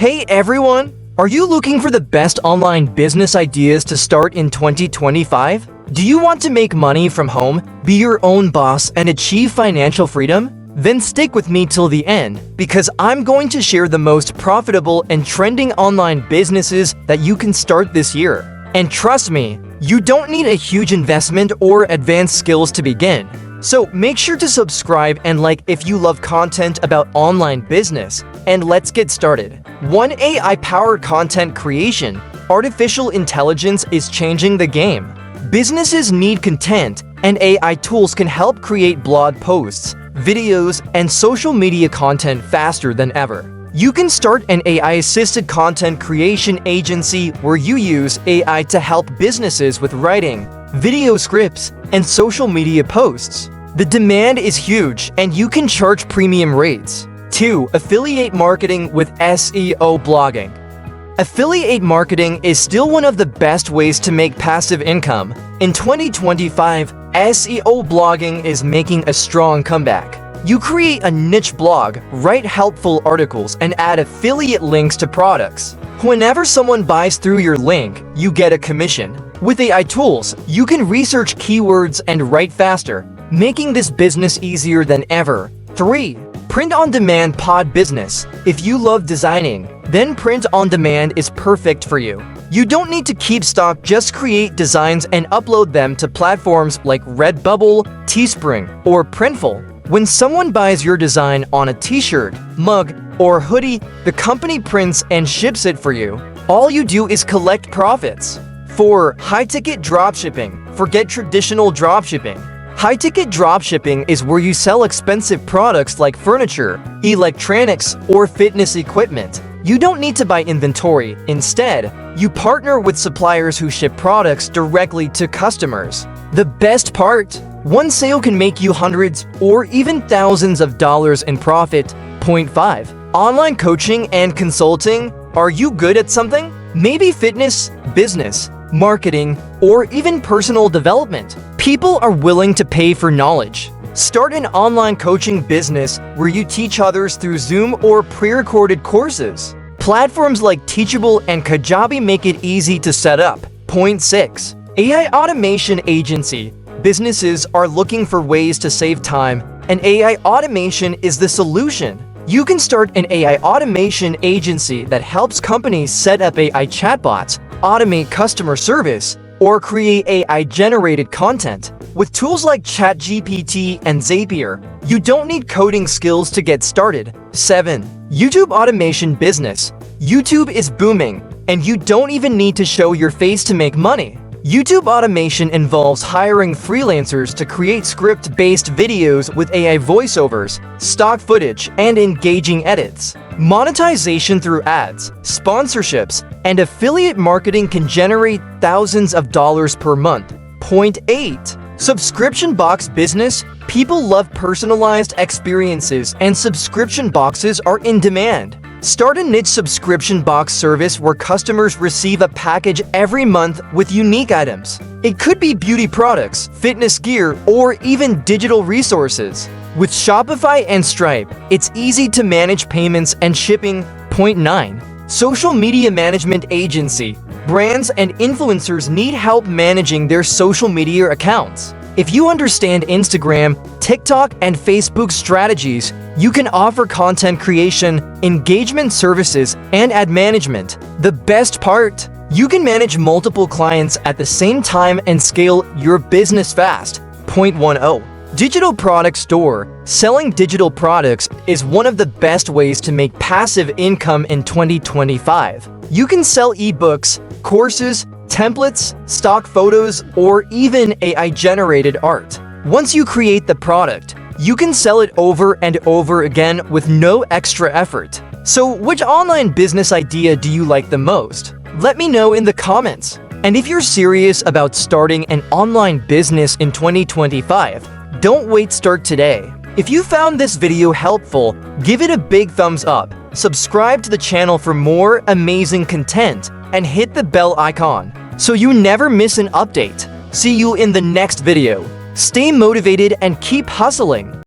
Hey everyone! Are you looking for the best online business ideas to start in 2025? Do you want to make money from home, be your own boss, and achieve financial freedom? Then stick with me till the end, because I'm going to share the most profitable and trending online businesses that you can start this year. And trust me, you don't need a huge investment or advanced skills to begin. So make sure to subscribe and like if you love content about online business. And let's get started. 1. AI-powered content creation. Artificial intelligence is changing the game. Businesses need content, and AI tools can help create blog posts, videos, and social media content faster than ever. You can start an AI-assisted content creation agency where you use AI to help businesses with writing, video scripts, and social media posts. The demand is huge, and you can charge premium rates. 2. Affiliate marketing with SEO blogging. Affiliate marketing is still one of the best ways to make passive income. In 2025, SEO blogging is making a strong comeback. You create a niche blog, write helpful articles, and add affiliate links to products. Whenever someone buys through your link, you get a commission. With AI tools, you can research keywords and write faster, making this business easier than ever. 3. Print-on-demand pod business. If you love designing, then print-on-demand is perfect for you. You don't need to keep stock, just create designs and upload them to platforms like Redbubble, Teespring, or Printful. When someone buys your design on a t-shirt, mug, or hoodie, the company prints and ships it for you. All you do is collect profits. 4. High-ticket dropshipping. Forget traditional dropshipping. High-ticket dropshipping is where you sell expensive products like furniture, electronics, or fitness equipment. You don't need to buy inventory. Instead, you partner with suppliers who ship products directly to customers. The best part? One sale can make you hundreds or even thousands of dollars in profit. 5. Online coaching and consulting. Are you good at something? Maybe fitness, business, marketing, or even personal development. People are willing to pay for knowledge. Start an online coaching business where you teach others through Zoom or pre-recorded courses. Platforms like Teachable and Kajabi make it easy to set up. 6. AI automation agency. Businesses are looking for ways to save time, and AI automation is the solution. You can start an AI automation agency that helps companies set up AI chatbots, automate customer service, or create AI-generated content. With tools like ChatGPT and Zapier, you don't need coding skills to get started. 7. YouTube automation business. YouTube is booming, and you don't even need to show your face to make money. YouTube automation involves hiring freelancers to create script-based videos with AI voiceovers, stock footage, and engaging edits. Monetization through ads, sponsorships, and affiliate marketing can generate thousands of dollars per month. 8. Subscription box business. People love personalized experiences, and subscription boxes are in demand. Start a niche subscription box service where customers receive a package every month with unique items. It could be beauty products, fitness gear, or even digital resources. With Shopify and Stripe, it's easy to manage payments and shipping. 9. Social media management agency. Brands and influencers need help managing their social media accounts. If you understand Instagram, TikTok, and Facebook strategies, you can offer content creation, engagement services, and ad management. The best part? You can manage multiple clients at the same time and scale your business fast. 10. Digital product store. Selling digital products is one of the best ways to make passive income in 2025. You can sell ebooks, courses, templates, stock photos, or even AI-generated art. Once you create the product, you can sell it over and over again with no extra effort. So, which online business idea do you like the most? Let me know in the comments. And if you're serious about starting an online business in 2025, don't wait, start today. If you found this video helpful, give it a big thumbs up, subscribe to the channel for more amazing content, and hit the bell icon so you never miss an update. See you in the next video. Stay motivated and keep hustling.